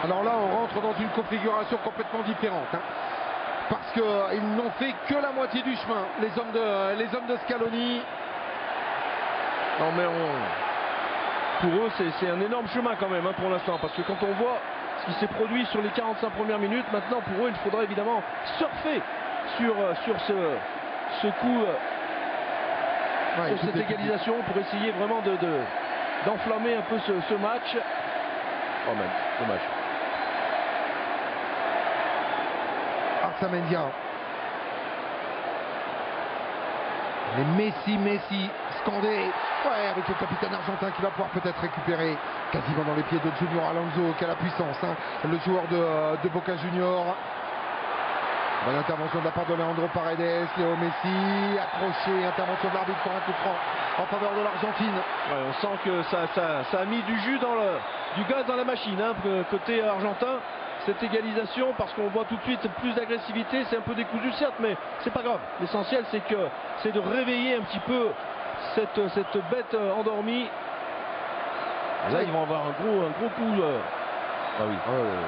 Alors là, on rentre dans une configuration complètement différente. Parce qu'ils n'ont fait que la moitié du chemin, les hommes de Scaloni. Non mais pour eux, c'est un énorme chemin quand même pour l'instant. Parce que quand on voit ce qui s'est produit sur les 45 premières minutes, maintenant pour eux, il faudra évidemment surfer sur ce coup, sur cette égalisation pour essayer vraiment d'enflammer un peu ce match. Oh man, dommage. Arsamendia. Mais Messi, scandé. Ouais, avec le capitaine argentin qui va pouvoir peut-être récupérer quasiment dans les pieds de Junior Alonso. Quelle la puissance, le joueur de Boca Junior. Bonne intervention de la part de Leandro Paredes. Léo Messi, accroché, intervention de l'arbitre pour un coup franc en faveur de l'Argentine. Ouais, on sent que ça a mis du jus du gaz dans la machine, côté argentin. Cette égalisation, parce qu'on voit tout de suite plus d'agressivité, c'est un peu décousu certes, mais c'est pas grave. L'essentiel c'est de réveiller un petit peu cette bête endormie. Là ils vont avoir un gros coup. Ah oui.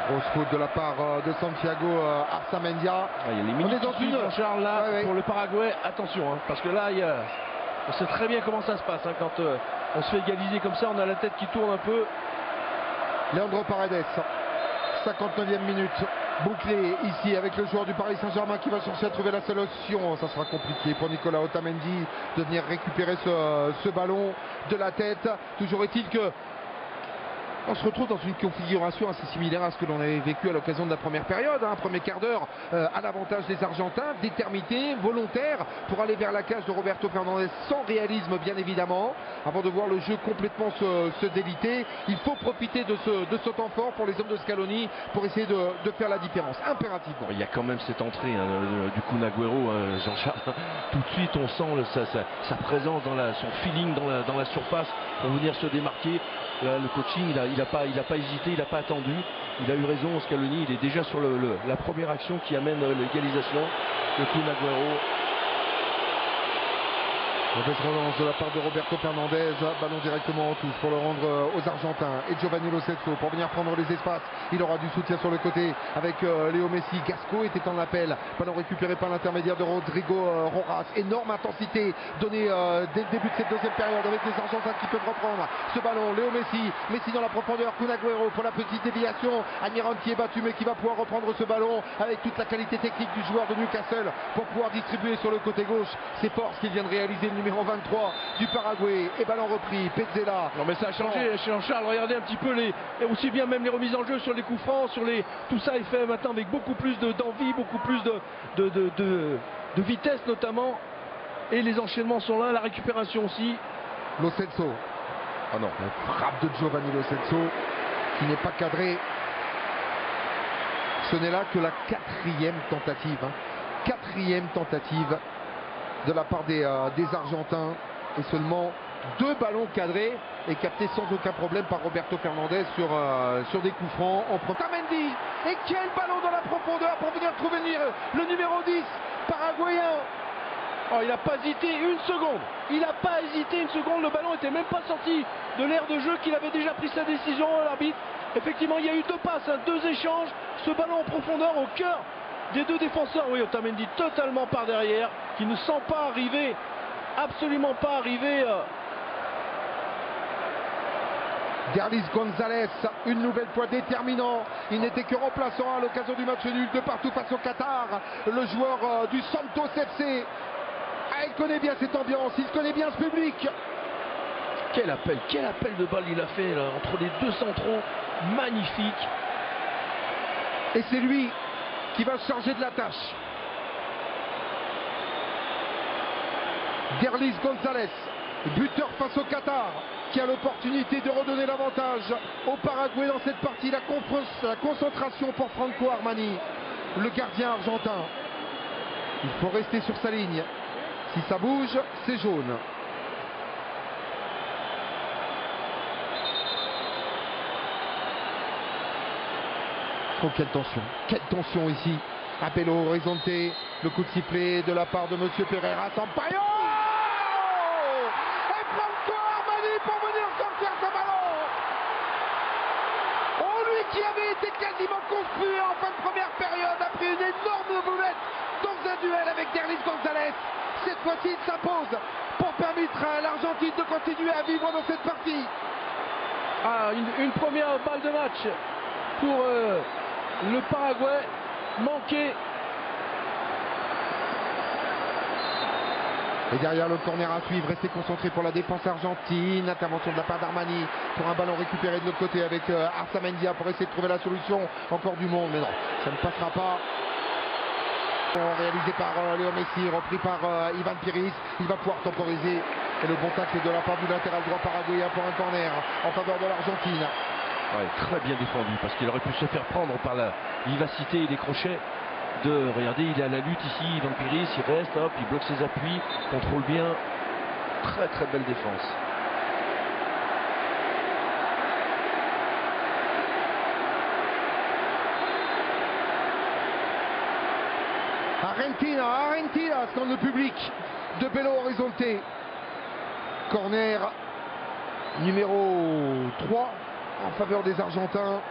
Grosse faute de la part de Santiago Arsamendia. Il y a les minutes qui suivent, Jean-Charles, là, pour le Paraguay. Attention, parce que là, on sait très bien comment ça se passe. Quand on se fait égaliser comme ça, on a la tête qui tourne un peu. Leandro Paredes, 59e minute, bouclé ici avec le joueur du Paris Saint-Germain qui va chercher à trouver la solution. Ça sera compliqué pour Nicolas Otamendi de venir récupérer ce ballon de la tête. Toujours est-il que on se retrouve dans une configuration assez similaire à ce que l'on avait vécu à l'occasion de la première période. Premier quart d'heure à l'avantage des Argentins, déterminés, volontaires pour aller vers la cage de Roberto Fernandez sans réalisme bien évidemment. Avant de voir le jeu complètement se déliter, il faut profiter de ce temps fort pour les hommes de Scaloni pour essayer de faire la différence, impérativement. Il y a quand même cette entrée du Kun Agüero, Jean-Charles. Tout de suite on sent sa présence, son feeling dans la surface pour venir se démarquer. Là, le coaching, il n'a pas hésité, il n'a pas attendu. Il a eu raison, Scaloni, il est déjà sur la première action qui amène l'égalisation. Le Kun Agüero. Mauvaise relance de la part de Roberto Fernandez, ballon directement en touche pour le rendre aux Argentins. Et Giovanni Lo Celso pour venir prendre les espaces. Il aura du soutien sur le côté avec Léo Messi. Gasco était en appel. Ballon récupéré par l'intermédiaire de Rodrigo Rojas. Énorme intensité donnée dès le début de cette deuxième période avec les Argentins qui peuvent reprendre ce ballon. Léo Messi, Messi dans la profondeur. Kun Agüero pour la petite déviation. Almiron qui est battu mais qui va pouvoir reprendre ce ballon avec toute la qualité technique du joueur de Newcastle pour pouvoir distribuer sur le côté gauche. C'est fort ce qu'il vient de réaliser. Numéro 23 du Paraguay et ballon repris, Petzela. Non mais ça a changé, Jean-Charles, regardez un petit peu et aussi bien même les remises en jeu sur les coups francs, tout ça est fait maintenant avec beaucoup plus d'envie, beaucoup plus de vitesse notamment, et les enchaînements sont là, la récupération aussi. Lo Celso. Oh non, la frappe de Giovanni Lo Celso qui n'est pas cadré. Ce n'est là que la quatrième tentative. Quatrième tentative de la part des Argentins et seulement 2 ballons cadrés et captés sans aucun problème par Roberto Fernandez sur des coups francs en Otamendi. Et quel ballon dans la profondeur pour venir trouver le numéro 10 paraguayen. Oh, il n'a pas hésité une seconde. Il n'a pas hésité une seconde. Le ballon n'était même pas sorti de l'aire de jeu qu'il avait déjà pris sa décision, l'arbitre. Effectivement, il y a eu 2 passes, 2 échanges. Ce ballon en profondeur au cœur des 2 défenseurs. Oui, Otamendi totalement par derrière, qui ne sent pas arriver, absolument pas arriver. Derlis Gonzalez, une nouvelle fois déterminant. Il n'était que remplaçant à l'occasion du match nul de partout face au Qatar. Le joueur du Santos FC. Il connaît bien cette ambiance, il connaît bien ce public. Quel appel de balle il a fait là, entre les 2 centraux, magnifique. Et c'est lui qui va se charger de la tâche. Derlis Gonzalez, buteur face au Qatar, qui a l'opportunité de redonner l'avantage au Paraguay dans cette partie. La concentration pour Franco Armani, le gardien argentin. Il faut rester sur sa ligne. Si ça bouge, c'est jaune. Oh, quelle tension ici. Appel au Horizonte, le coup de sifflet de la part de Monsieur Pereira Sampaio. Et Franco Armani pour venir sortir ce ballon. Oh, lui qui avait été quasiment conspué en fin de première période a pris une énorme boulette dans un duel avec Derlis González. Cette fois-ci, il s'impose pour permettre à l'Argentine de continuer à vivre dans cette partie. Ah, une première balle de match pour le Paraguay, manqué. Et derrière le corner à suivre, restez concentré pour la défense argentine. Intervention de la part d'Armani pour un ballon récupéré de l'autre côté avec Arzamendia pour essayer de trouver la solution. Encore du monde, mais non, ça ne passera pas. Réalisé par Léo Messi, repris par Ivan Piris. Il va pouvoir temporiser. Et le bon tacle de la part du latéral droit paraguayen pour un corner en faveur de l'Argentine. Ouais, très bien défendu parce qu'il aurait pu se faire prendre par la vivacité et les crochets regardez, il est à la lutte ici, Ivan Piris, il reste, hop, il bloque ses appuis, contrôle bien. Très très belle défense. Argentina, scande le public de Belo Horizonte. Corner numéro 3 en faveur des Argentins.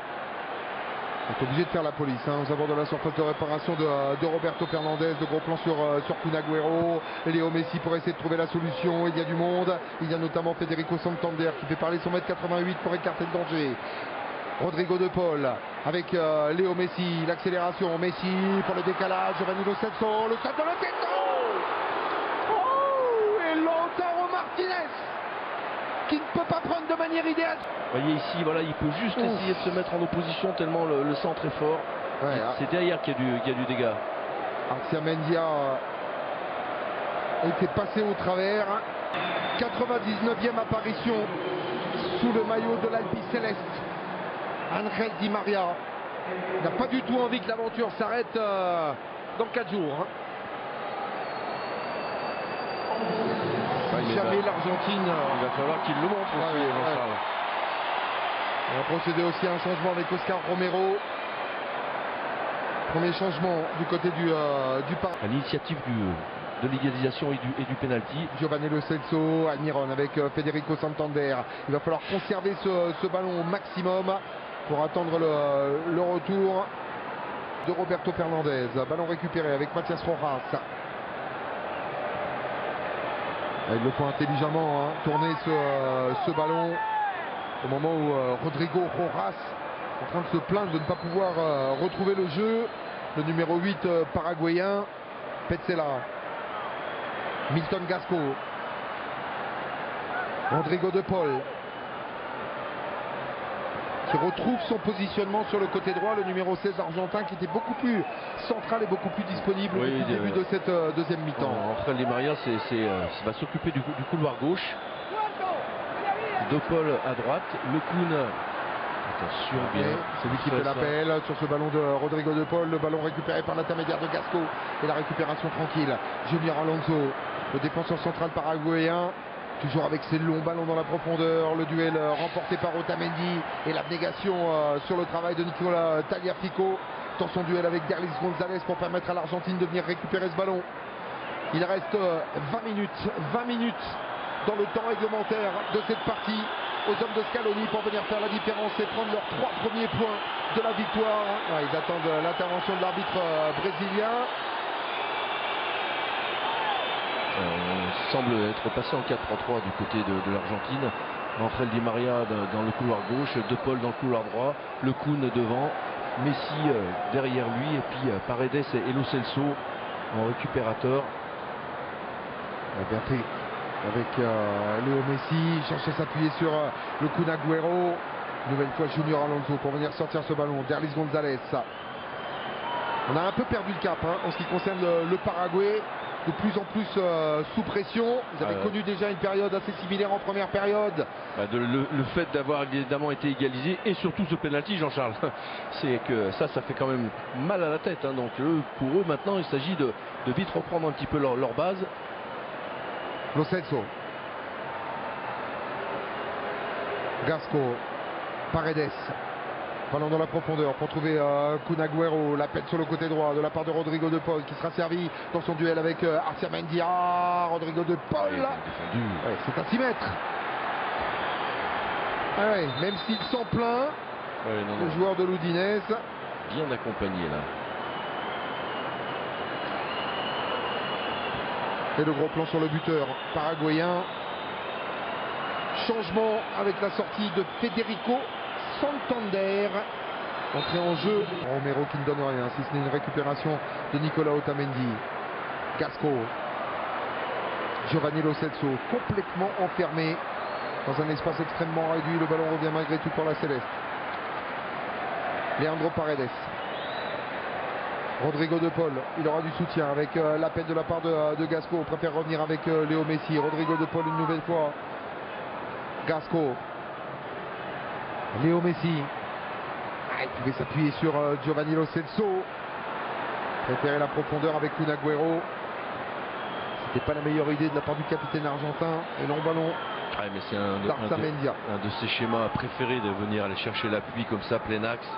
On est obligé de faire la police aux abords de la surface de réparation de Roberto Fernandez. De gros plans sur Kun Agüero. Léo Messi pour essayer de trouver la solution. Il y a du monde. Il y a notamment Federico Santander qui fait parler son 1m88 pour écarter le danger. Rodrigo de Paul avec Léo Messi. L'accélération. Messi pour le décalage. Giovanni Lo Celso. Le stade de Lo Celso. Oh, et Lautaro Martinez qui ne peut pas prendre de manière idéale. Vous voyez ici, voilà, il peut juste essayer de se mettre en opposition tellement le centre est fort. Ouais, c'est derrière qu'il y a du dégât. Arzamendia était passé au travers. 99e apparition sous le maillot de l'Albi Céleste. Angel Di Maria n'a pas du tout envie que l'aventure s'arrête dans 4 jours. Jamais l'Argentine. Il va falloir qu'il le montre aussi, Jean-Charles. On va procéder aussi à un changement avec Oscar Romero. Premier changement du côté du à l'initiative de l'égalisation et du pénalty. Giovanni Lo Celso, Almiron avec Federico Santander. Il va falloir conserver ce ballon au maximum pour attendre le retour de Roberto Fernandez. Ballon récupéré avec Mathias Rojas. Il le faut intelligemment tourner ce ballon au moment où Rodrigo Rojas est en train de se plaindre de ne pas pouvoir retrouver le jeu. Le numéro 8 paraguayen, Petzela, Milton Gasco, Rodrigo de Paul qui retrouve son positionnement sur le côté droit, le numéro 16 argentin qui était beaucoup plus central et beaucoup plus disponible au début de cette deuxième mi-temps. Angel Di Maria va s'occuper du couloir gauche. De Paul à droite, le Kun. Attention bien. C'est lui qui fait l'appel sur ce ballon de Rodrigo de Paul. Le ballon récupéré par l'intermédiaire de Gasco. Et la récupération tranquille. Junior Alonso, le défenseur central paraguayen. Toujours avec ses longs ballons dans la profondeur. Le duel remporté par Otamendi. Et l'abnégation sur le travail de Nicolas Tagliafico. Dans son duel avec Derlis González pour permettre à l'Argentine de venir récupérer ce ballon. Il reste 20 minutes dans le temps réglementaire de cette partie aux hommes de Scaloni pour venir faire la différence et prendre leurs 3 premiers points de la victoire. Ouais, ils attendent l'intervention de l'arbitre brésilien. On semble être passé en 4-3-3 du côté de l'Argentine. Angel Di Maria dans le couloir gauche, De Paul dans le couloir droit, le Kun devant, Messi derrière lui et puis Paredes et Lo Celso en récupérateur. Bien fait avec Léo Messi, il cherche à s'appuyer sur le Kun Agüero. Nouvelle fois Junior Alonso pour venir sortir ce ballon. Derlis González. On a un peu perdu le cap en ce qui concerne le Paraguay. De plus en plus sous pression. Vous avez connu déjà une période assez similaire en première période. Le fait d'avoir évidemment été égalisé et surtout ce penalty, Jean-Charles, c'est que ça fait quand même mal à la tête. Donc pour eux maintenant il s'agit de vite reprendre un petit peu leur base. Lo Celso, Gasco, Paredes, ballon dans la profondeur pour trouver Kun Agüero, la peine sur le côté droit de la part de Rodrigo de Paul qui sera servi dans son duel avec Arzamendia. Rodrigo de Paul, c'est à 6 mètres. Même s'il s'en plaint, Ouais, non, le joueur de l'Udinese. Bien accompagné là. Et le gros plan sur le buteur paraguayen. Changement avec la sortie de Federico Santander. Entrée en jeu. Romero qui ne donne rien, si ce n'est une récupération de Nicolas Otamendi. Gasco. Giovanni Lo Celso complètement enfermé dans un espace extrêmement réduit. Le ballon revient malgré tout pour la Céleste. Leandro Paredes. Rodrigo de Paul, il aura du soutien avec l'appel de la part de Gasco. On préfère revenir avec Léo Messi. Rodrigo de Paul une nouvelle fois. Gasco. Léo Messi. Il pouvait s'appuyer sur Giovanni Lo Celso. Préférer la profondeur avec Kun Agüero. C'était pas la meilleure idée de la part du capitaine argentin. Et long ballon. Ouais, mais c'est un de ses schémas préférés de venir aller chercher l'appui comme ça, plein axe.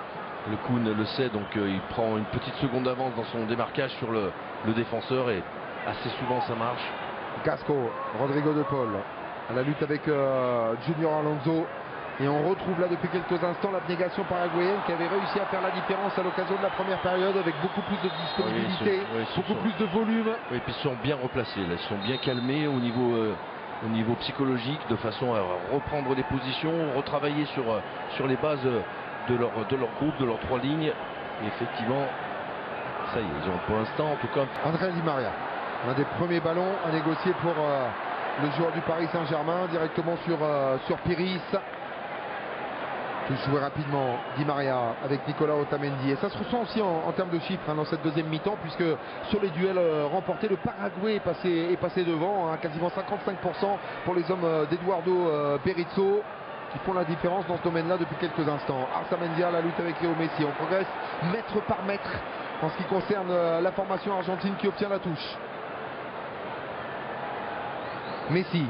Le Kun le sait, donc il prend une petite seconde d'avance dans son démarquage sur le défenseur et assez souvent ça marche. Gasco, Rodrigo de Paul à la lutte avec Junior Alonso. Et on retrouve là depuis quelques instants l'abnégation paraguayenne qui avait réussi à faire la différence à l'occasion de la première période avec beaucoup plus de disponibilité, beaucoup plus de volume. Oui, et puis ils sont bien replacés, là. Ils sont bien calmés au niveau psychologique de façon à reprendre les positions, retravailler sur les bases de leur groupe, de leurs trois lignes. Et effectivement, ça y est, ils ont pour l'instant en tout cas. André Di Maria, un des premiers ballons à négocier pour le joueur du Paris Saint-Germain, directement sur Piris. Tout joué rapidement, Di Maria avec Nicolas Otamendi. Et ça se ressent aussi en termes de chiffres dans cette deuxième mi-temps, puisque sur les duels remportés, le Paraguay est passé devant, quasiment 55% pour les hommes d'Eduardo Berizzo, qui font la différence dans ce domaine-là depuis quelques instants. Arzamendia, la lutte avec Léo Messi. On progresse mètre par mètre en ce qui concerne la formation argentine qui obtient la touche. Messi.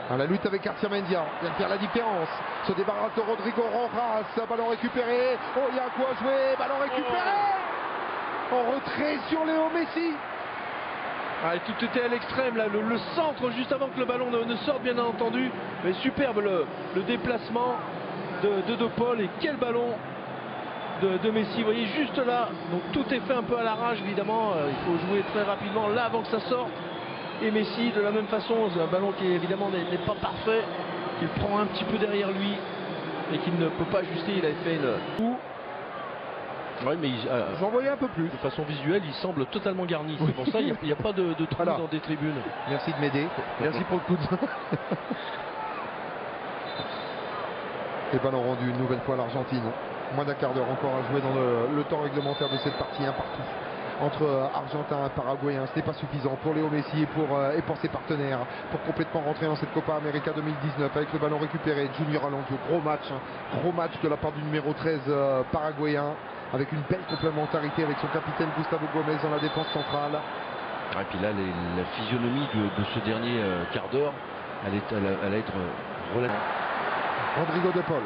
La lutte avec Arzamendia, vient de faire la différence. Se débarrasse de Rodrigo Rojas. Ballon récupéré. Oh, il y a à quoi jouer. Ballon récupéré. En retrait sur Léo Messi. Ah, et tout était à l'extrême là, le centre juste avant que le ballon ne sorte, bien entendu. Mais superbe le déplacement de Paul. Et quel ballon de Messi. Vous voyez juste là. Donc tout est fait un peu à l'arrache évidemment. Il faut jouer très rapidement là avant que ça sorte. Et Messi de la même façon, c'est un ballon qui évidemment n'est pas parfait, qu'il prend un petit peu derrière lui et qu'il ne peut pas ajuster. Il avait fait une... Oui, mais j'en voyais un peu plus. De façon visuelle, il semble totalement garni. C'est pour ça qu'il n'y a pas de trou dans des tribunes. Merci de m'aider. Merci pour le coup de... Et ballon rendu une nouvelle fois à l'Argentine. Moins d'un quart d'heure encore à jouer dans le temps réglementaire de cette partie, un partout. Entre Argentins et Paraguayens, ce n'est pas suffisant pour Léo Messi et pour ses partenaires pour complètement rentrer dans cette Copa América 2019 avec le ballon récupéré. Junior Alonso, gros match de la part du numéro 13 paraguayen avec une belle complémentarité avec son capitaine Gustavo Gomez dans la défense centrale. Et puis là, la physionomie de ce dernier quart d'heure, elle va être relativement. Rodrigo de Paul.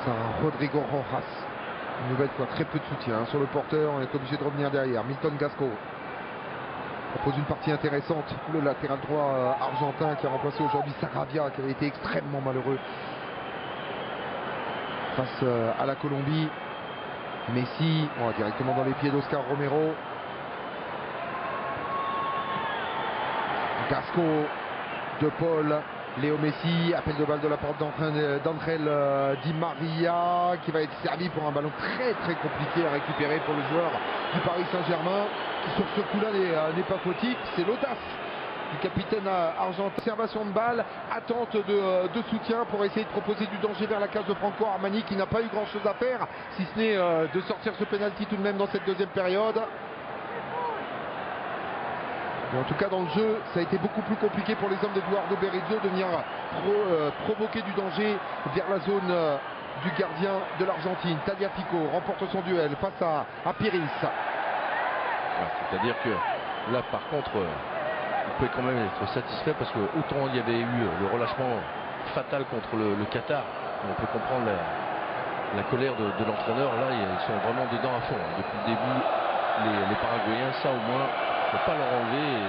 C'est un Rodrigo Rojas. Une nouvelle fois, très peu de soutien sur le porteur, on est obligé de revenir derrière. Milton Gasco propose une partie intéressante. Le latéral droit argentin qui a remplacé aujourd'hui Sarabia, qui avait été extrêmement malheureux face à la Colombie. Messi, directement dans les pieds d'Oscar Romero. Gasco, De Paul. Léo Messi, appel de balle de la part d'André Di Maria qui va être servi pour un ballon très très compliqué à récupérer pour le joueur du Paris Saint-Germain qui sur ce coup-là n'est pas fautif. C'est l'audace du capitaine argentin. Observation de balle, attente de soutien pour essayer de proposer du danger vers la case de Franco Armani qui n'a pas eu grand chose à faire si ce n'est de sortir ce penalty tout de même dans cette deuxième période. Mais en tout cas dans le jeu, ça a été beaucoup plus compliqué pour les hommes d'Eduardo Berizzo de venir provoquer du danger vers la zone du gardien de l'Argentine. Tagliafico remporte son duel face à Piris. C'est-à-dire que là par contre, vous pouvez quand même être satisfait parce que autant il y avait eu le relâchement fatal contre le Qatar, on peut comprendre la colère de l'entraîneur. Là ils sont vraiment dedans à fond. Depuis le début, les Paraguayens, ça au moins, il ne faut pas leur enlever et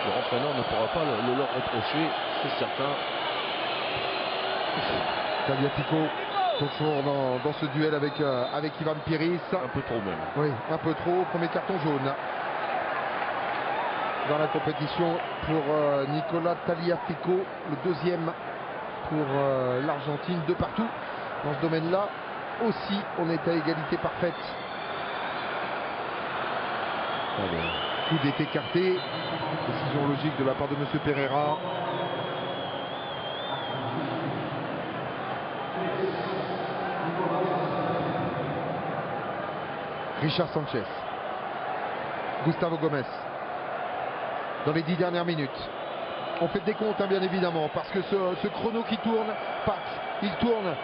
leur entraîneur ne pourra pas le leur reprocher, c'est certain. Tagliafico, toujours dans ce duel avec Ivan Piris. Un peu trop même. Oui, un peu trop. Premier carton jaune dans la compétition pour Nicolas Tagliafico. Le deuxième pour l'Argentine. 2 partout. Dans ce domaine-là aussi, on est à égalité parfaite. Coup est écarté. Décision logique de la part de M. Pereira. Richard Sanchez. Gustavo Gomes. Dans les 10 dernières minutes. On fait des comptes, hein, bien évidemment, parce que ce chrono qui tourne, il tourne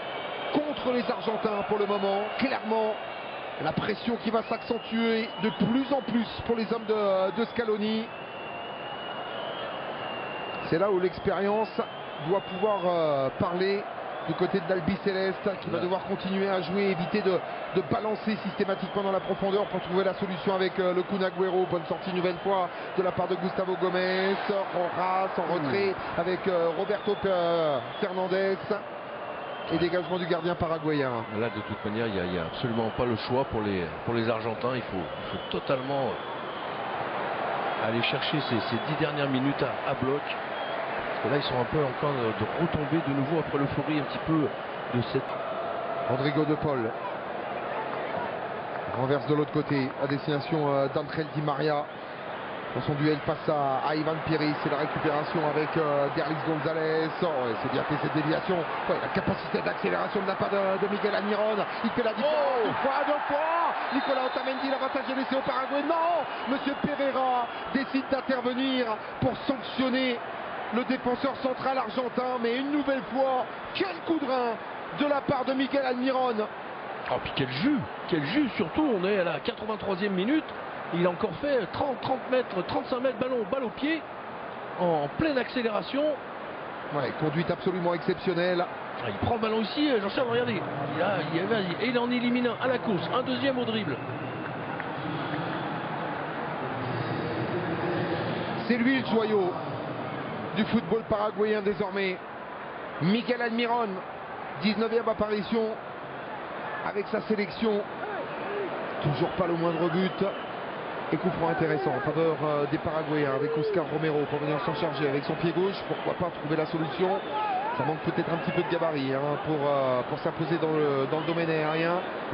contre les Argentins pour le moment. Clairement, la pression qui va s'accentuer de plus en plus pour les hommes de Scaloni. C'est là où l'expérience doit pouvoir parler du côté de l'Albi Céleste, qui va devoir continuer à jouer, éviter de balancer systématiquement dans la profondeur pour trouver la solution avec le Kun Agüero. Bonne sortie une nouvelle fois de la part de Gustavo Gomes. Rojas en retrait avec Roberto Fernandez. Et dégagement du gardien paraguayen. Là, de toute manière, il n'y a absolument pas le choix pour les Argentins. Il faut totalement aller chercher ces 10 dernières minutes à bloc. Parce que là, ils sont un peu encore de retomber de nouveau après l'euphorie un petit peu de cette... Rodrigo de Paul. Renverse de l'autre côté à destination d'André Di Maria. Dans son duel face à Ivan Piris, c'est la récupération avec Derlis Gonzalez. Oh, ouais, c'est bien fait cette déviation. Ouais, la capacité d'accélération de la part de Miguel Almiron. Il fait la différence deux fois. Nicolas Otamendi, l'avantage est laissé au Paraguay. Non, Monsieur Pereira décide d'intervenir pour sanctionner le défenseur central argentin. Mais une nouvelle fois, quel coup de rein de la part de Miguel Almiron. Oh, puis quel jus surtout. On est à la 83e minute. Il a encore fait 30 mètres, 35 mètres balle au pied, en pleine accélération. Ouais, conduite absolument exceptionnelle. Il prend le ballon ici, Jean-Charles, regardez. Il en élimine un à la course, un deuxième au dribble. C'est lui le joyau du football paraguayen désormais. Miguel Almiron, 19e apparition avec sa sélection. Toujours pas le moindre but. Et coup franc intéressant en faveur des Paraguayens avec Oscar Romero pour venir s'en charger avec son pied gauche. Pourquoi pas trouver la solution. Ça manque peut-être un petit peu de gabarit pour s'imposer dans le domaine aérien.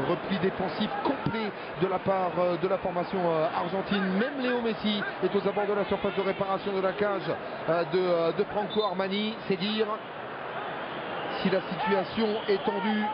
Repli défensif complet de la part de la formation argentine. Même Léo Messi est aux abords de la surface de réparation de la cage de Franco Armani. C'est dire si la situation est tendue.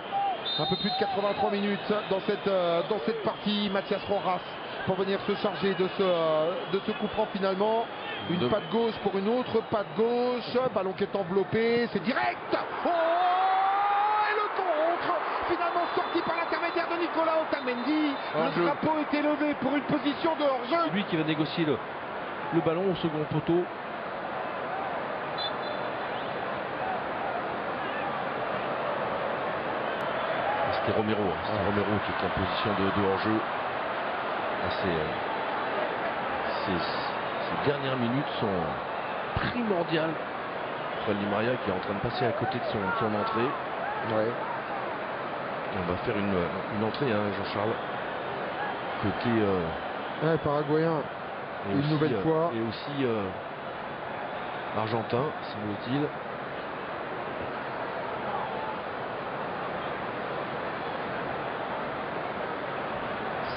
Un peu plus de 83 minutes dans cette partie. Mathias Rojas pour venir se charger de ce coup franc finalement. Une patte gauche pour une autre patte gauche. Ballon qui est enveloppé. C'est direct. Oh, et le contre finalement sorti par l'intermédiaire de Nicolas Otamendi. Le drapeau est élevé pour une position de hors-jeu. Lui qui va négocier le ballon au second poteau. C'était Romero. C'était Romero qui est en position de hors-jeu. Ces dernières minutes sont primordiales pour Di Maria qui est en train de passer à côté de son entrée. Ouais. On va faire une entrée, Jean-Charles, côté paraguayen. Une nouvelle fois. Et aussi argentin, semble-t-il.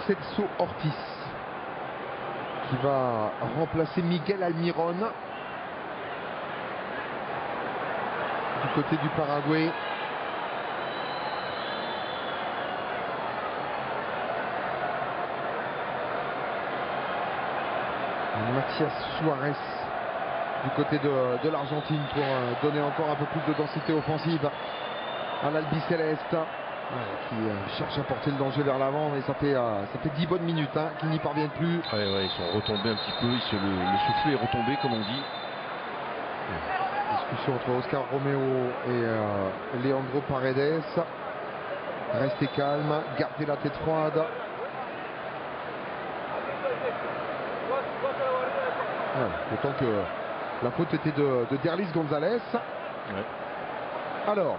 Celso Ortiz qui va remplacer Miguel Almiron du côté du Paraguay. Mathias Suarez du côté de l'Argentine pour donner encore un peu plus de densité offensive à l'Albi Céleste. Qui cherche à porter le danger vers l'avant, mais ça fait 10 bonnes minutes qu'ils n'y parviennent plus. Ouais, ils sont retombés un petit peu, le soufflet est retombé comme on dit. Discussion entre Oscar Romero et Leandro Paredes. Restez calme, gardez la tête froide. Autant que la faute était de Derlis Gonzalez. Ouais. Alors,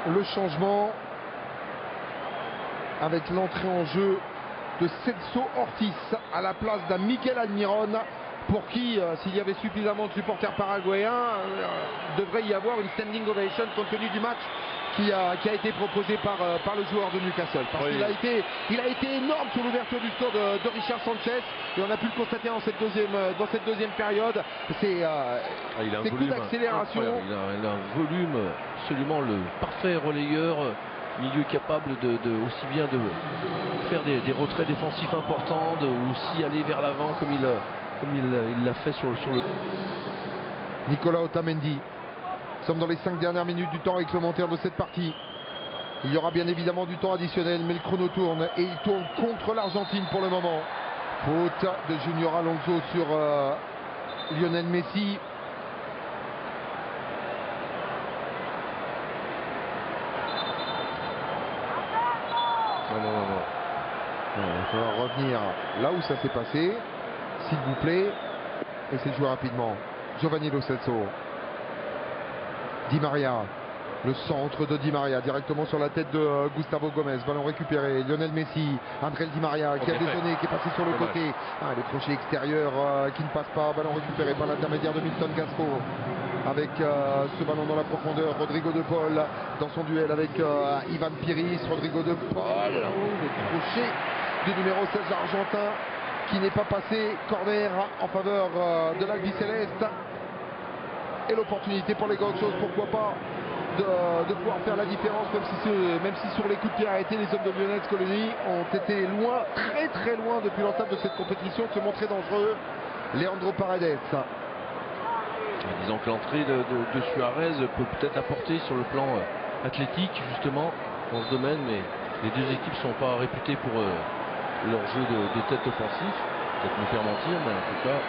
le changement avec l'entrée en jeu de Celso Ortiz à la place d'un Miguel Almiron, pour qui, s'il y avait suffisamment de supporters paraguayens, devrait y avoir une standing ovation compte tenu du match qui a été proposé par le joueur de Newcastle. Parce qu'il a été énorme sur l'ouverture du score de Richard Sanchez, et on a pu le constater dans cette deuxième période. C'est des coups d'accélération. Il a un volume, absolument le parfait relayeur, milieu capable aussi bien de faire des retraits défensifs importants, aussi aller vers l'avant comme il l'a fait sur le... Nicolas Otamendi. Nous sommes dans les 5 dernières minutes du temps réglementaire de cette partie. Il y aura bien évidemment du temps additionnel, mais le chrono tourne et il tourne contre l'Argentine pour le moment. Faute de Junior Alonso sur Lionel Messi. Il va falloir revenir là où ça s'est passé, s'il vous plaît. Et c'est joué rapidement. Giovanni Lo Celso. Di Maria. Le centre de Di Maria directement sur la tête de Gustavo Gomez. Ballon récupéré. Lionel Messi. André Di Maria qui a détonné, qui est passé sur le côté. Le crochet extérieur qui ne passe pas. Ballon récupéré par l'intermédiaire de Milton Gasco. Avec ce ballon dans la profondeur, Rodrigo de Paul dans son duel avec Ivan Piris. Rodrigo de Paul, le crochet du numéro 16 argentin qui n'est pas passé. Corner en faveur de l'Albiceleste. Et l'opportunité pour les Gauchos, pourquoi pas, de pouvoir faire la différence, même si sur les coups de pied arrêtés, les hommes de Lionel Scaloni ont été loin, très très loin depuis l'entame de cette compétition, de se montrer dangereux. Leandro Paredes. Disons que l'entrée de Suarez peut peut-être apporter sur le plan athlétique justement dans ce domaine, mais les deux équipes ne sont pas réputées pour leur jeu de tête offensif. Peut-être me faire mentir, mais en tout cas.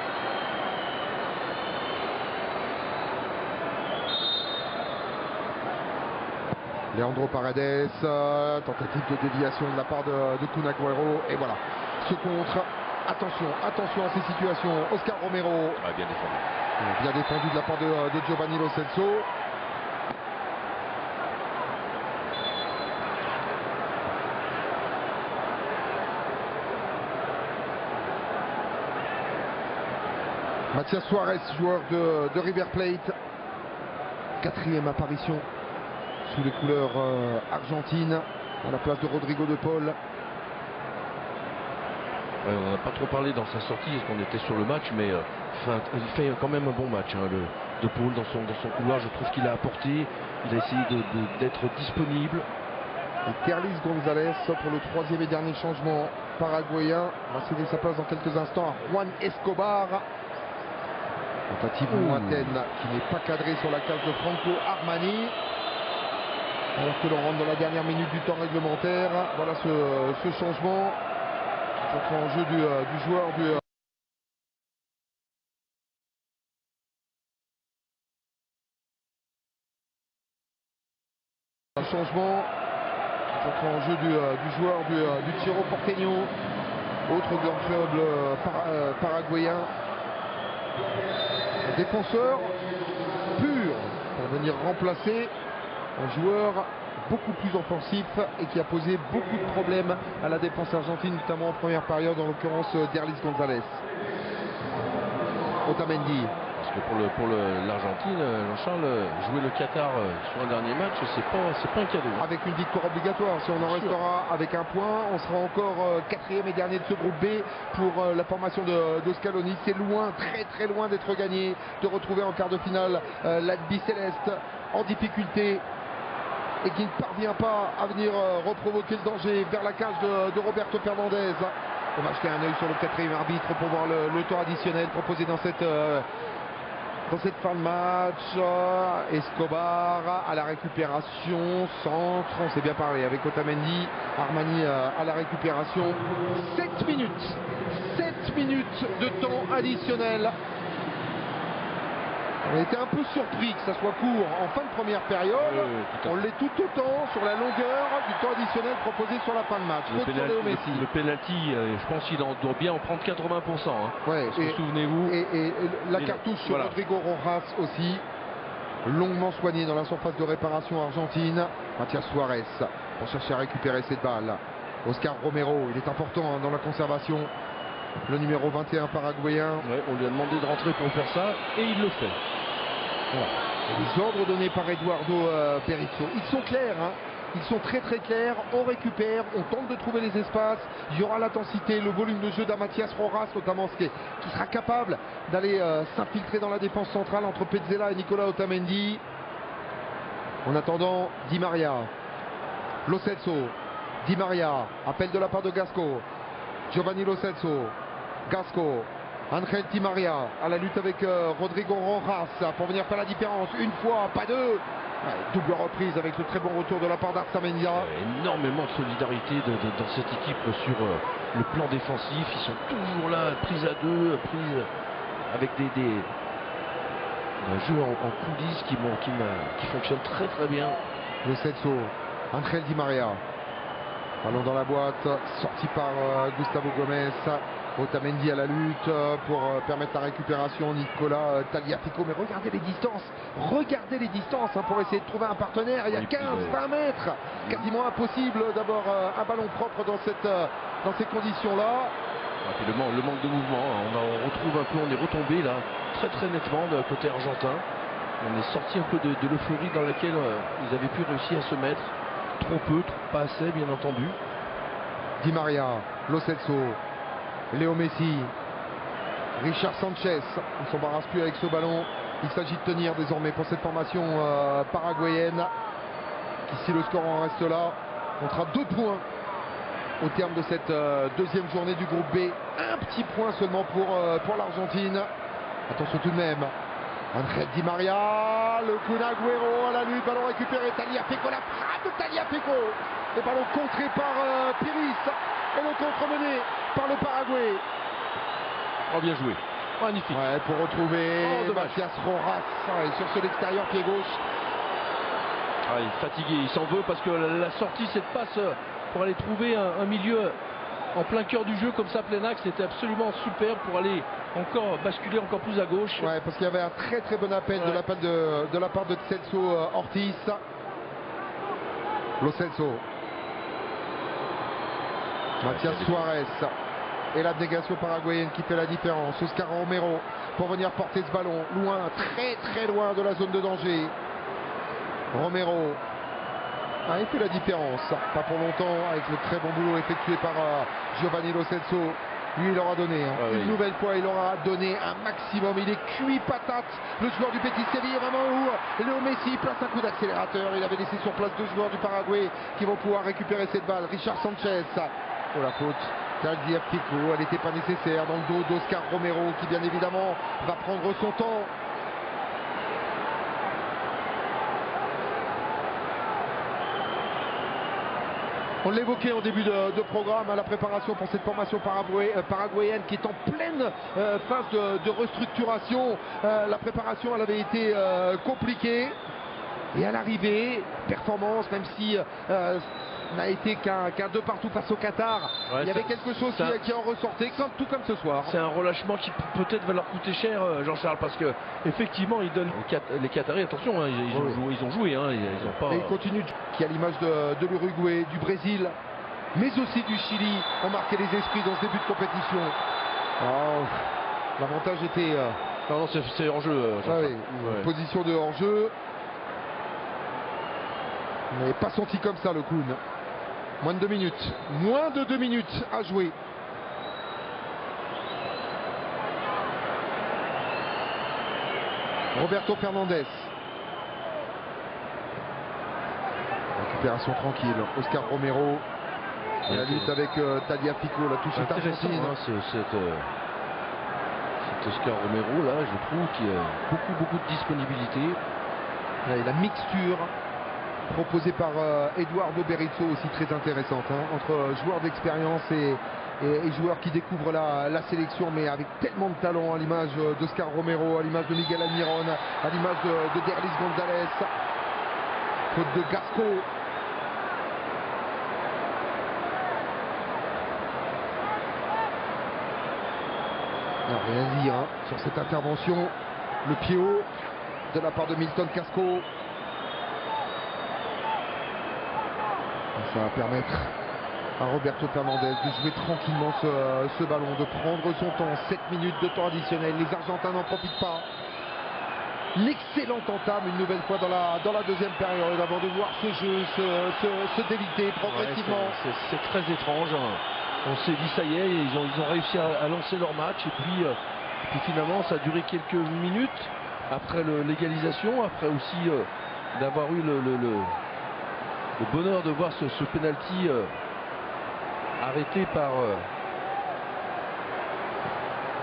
Leandro Paredes, tentative de déviation de la part de Kun Agüero, et voilà, ce contre. Attention à ces situations. Oscar Romero. Bien défendu. Bien défendu de la part de Giovanni Lo Celso. Mathias Suarez, joueur de River Plate. 4e apparition sous les couleurs argentines à la place de Rodrigo de Paul. On n'a pas trop parlé dans sa sortie parce qu'on était sur le match, mais il fait quand même un bon match. De Paul dans son couloir, je trouve qu'il a apporté, il a essayé d'être disponible. Et Terlis Gonzalez pour le 3e et dernier changement paraguayen va céder sa place dans quelques instants à Juan Escobar. Tentative lointaine qui n'est pas cadrée sur la case de Franco Armani. Alors que l'on rentre dans la dernière minute du temps réglementaire. Voilà ce changement. En jeu du joueur du changement en jeu du joueur du Cerro Porteño, autre grand club paraguayen. Un défenseur pur pour venir remplacer un joueur beaucoup plus offensif et qui a posé beaucoup de problèmes à la défense argentine, notamment en première période, en l'occurrence Derlis Gonzalez. Otamendi. Parce que pour l'Argentine, Jean-Charles, jouer le Qatar sur un dernier match, c'est pas un cadeau. Avec une victoire obligatoire, si on en restera avec un point, on sera encore 4e et dernier de ce groupe B pour la formation de Scaloni. C'est loin, très très loin d'être gagné, de retrouver en quart de finale l'Albiceleste en difficulté et qui ne parvient pas à venir reprovoquer le danger vers la cage de Roberto Fernandez. On va jeter un œil sur le 4e arbitre pour voir le temps additionnel proposé dans cette fin de match. Escobar à la récupération, centre, on s'est bien parlé avec Otamendi. Armani à la récupération. 7 minutes de temps additionnel. On était un peu surpris que ça soit court en fin de première période. On l'est tout autant sur la longueur du temps additionnel proposé sur la fin de match. Le penalty, je pense qu'il doit bien en prendre 80%. Ouais, souvenez-vous. Et la cartouche sur Rodrigo Rojas aussi. longuement soigné dans la surface de réparation argentine. Mathias Suarez pour chercher à récupérer cette balle. Oscar Romero, il est important hein, dans la conservation. Le numéro 21 paraguayen. Ouais, on lui a demandé de rentrer pour faire ça et il le fait. Voilà. Et les ordres donnés par Eduardo Berizzo, ils sont clairs, hein. Ils sont très très clairs. On récupère, on tente de trouver les espaces. Il y aura l'intensité, le volume de jeu d'un Mathias Rojas notamment, qui sera capable d'aller s'infiltrer dans la défense centrale entre Petzela et Nicolas Otamendi. En attendant, Di Maria, Lo Celso, Di Maria, appel de la part de Gasco, Giovanni Lo Celso, Gasco, Angel Di Maria à la lutte avec Rodrigo Rojas pour venir faire la différence. Une fois, pas deux. Ouais, double reprise avec le très bon retour de la part d'Arzamendia. Énormément de solidarité dans cette équipe sur le plan défensif. Ils sont toujours là, prise à deux, prise avec un jeu en coulisses qui fonctionne très très bien. Le Celso, Angel Di Maria. Ballon dans la boîte, sorti par Gustavo Gomez. Otamendi à la lutte pour permettre la récupération. Nicolas Tagliafico, mais regardez les distances hein, pour essayer de trouver un partenaire. Il y a 15-20 mètres, quasiment impossible d'avoir un ballon propre dans ces conditions-là. Et puis le manque de mouvement, hein. On retrouve un peu, on est retombé là très très nettement de côté argentin. On est sorti un peu de l'euphorie dans laquelle ils avaient pu réussir à se mettre. Trop peu, pas assez bien entendu. Di Maria, Lo Celso, Léo Messi, Richard Sanchez, on ne s'embarrasse plus avec ce ballon. Il s'agit de tenir désormais pour cette formation paraguayenne qui, si le score en reste là, comptera 2 points au terme de cette deuxième journée du groupe B. Un petit point seulement pour l'Argentine. Attention tout de même, Angel Di Maria, le Kun Agüero à la lutte, ballon récupéré, Tagliafico, la frappe de Tagliafico, le ballon contré par Piris et le contre mené par le Paraguay. Oh, bien joué, magnifique. Ouais, pour retrouver Mathias Rojas et sur ce l'extérieur pied gauche. Ah, il est fatigué, il s'en veut parce que la sortie, cette passe pour aller trouver un milieu en plein cœur du jeu comme ça, plein axe, c'était absolument super pour aller encore basculer encore plus à gauche. Ouais, parce qu'il y avait un très très bon appel de la part de Celso Ortiz. Lo Celso, Mathias Suarez et l'abnégation paraguayenne qui fait la différence. Oscar Romero pour venir porter ce ballon loin, très très loin de la zone de danger. Romero, il fait la différence, pas pour longtemps, avec le très bon boulot effectué par Giovanni Lo Celso. Lui, il aura donné, une nouvelle fois, il aura donné un maximum. Il est cuit patate, le joueur du Betis Séville, vraiment où Léo Messi place un coup d'accélérateur. Il avait laissé sur place 2 joueurs du Paraguay qui vont pouvoir récupérer cette balle. Richard Sanchez, pour la faute. Tagliafico, elle n'était pas nécessaire dans le dos d'Oscar Romero qui bien évidemment va prendre son temps. On l'évoquait en début de programme, la préparation pour cette formation paraguayenne qui est en pleine phase de restructuration. La préparation, elle avait été compliquée. Et à l'arrivée, performance, même si n'a été qu'un 2 partout face au Qatar. Ouais, il y avait quelque chose qui en ressortait, tout comme ce soir. C'est un relâchement qui peut-être va leur coûter cher, Jean-Charles, parce que effectivement, ils donnent les Qataris, attention, hein, ils ont joué, hein, ils ont pas. Et ils continuent, qui à l'image de l'Uruguay, du Brésil, mais aussi du Chili, ont marqué les esprits dans ce début de compétition. Oh, l'avantage était. Non, c'est hors-jeu. Position de hors-jeu. On n'avait pas senti comme ça le Kun. Moins de 2 minutes. Moins de 2 minutes à jouer. Roberto Fernandez. Récupération tranquille. Oscar Romero. Et la lutte avec Tagliafico. La touche est argentine. Cet Oscar Romero là, je trouve qu'il a beaucoup de disponibilité. Et la mixture proposée par Eduardo Berizzo aussi très intéressante, hein, entre joueurs d'expérience et joueurs qui découvrent la sélection, mais avec tellement de talent, à l'image d'Oscar Romero, à l'image de Miguel Almiron, à l'image de Derlis González. Faute de Gasco. Rien à dire hein, sur cette intervention. Le pied haut. de la part de Milton Casco. Ça va permettre à Roberto Fernandez de jouer tranquillement ce ballon, de prendre son temps. 7 minutes de temps additionnel, les Argentins n'en profitent pas. Une excellente entame une nouvelle fois dans la deuxième période avant de voir ce jeu se déliter progressivement. Ouais, c'est très étrange. On s'est dit ça y est, ils ont réussi à lancer leur match et puis finalement ça a duré quelques minutes après l'égalisation, après aussi d'avoir eu le bonheur de voir ce penalty arrêté par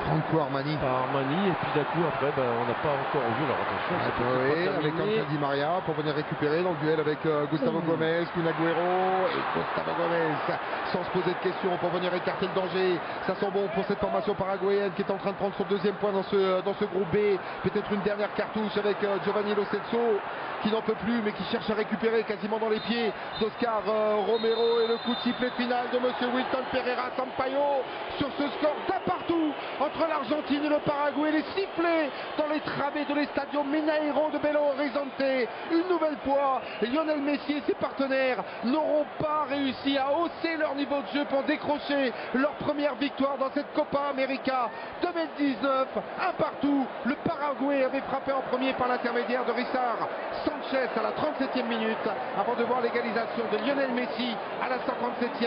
Franco Armani. Et puis d'un coup après on n'a pas encore vu leur attention. Avec Angel Di Maria pour venir récupérer dans le duel avec Gustavo Gomez, Kun Agüero et Gustavo Gomez sans se poser de questions pour venir écarter le danger. Ça sent bon pour cette formation paraguayenne qui est en train de prendre son deuxième point dans ce groupe B. Peut-être une dernière cartouche avec Giovanni Lo Celso qui n'en peut plus mais qui cherche à récupérer quasiment dans les pieds d'Oscar Romero, et le coup de sifflet final de monsieur Wilton Pereira Sampaio sur ce score d'un partout entre l'Argentine et le Paraguay. Les sifflets dans les travées de l'Estadio Mineiro de Belo Horizonte. Une nouvelle fois, Lionel Messi et ses partenaires n'auront pas réussi à hausser leur niveau de jeu pour décrocher leur première victoire dans cette Copa América 2019. Un partout, le Paraguay avait frappé en premier par l'intermédiaire de Richard Sanchez à la 37e minute avant de voir l'égalisation de Lionel Messi à la 57e.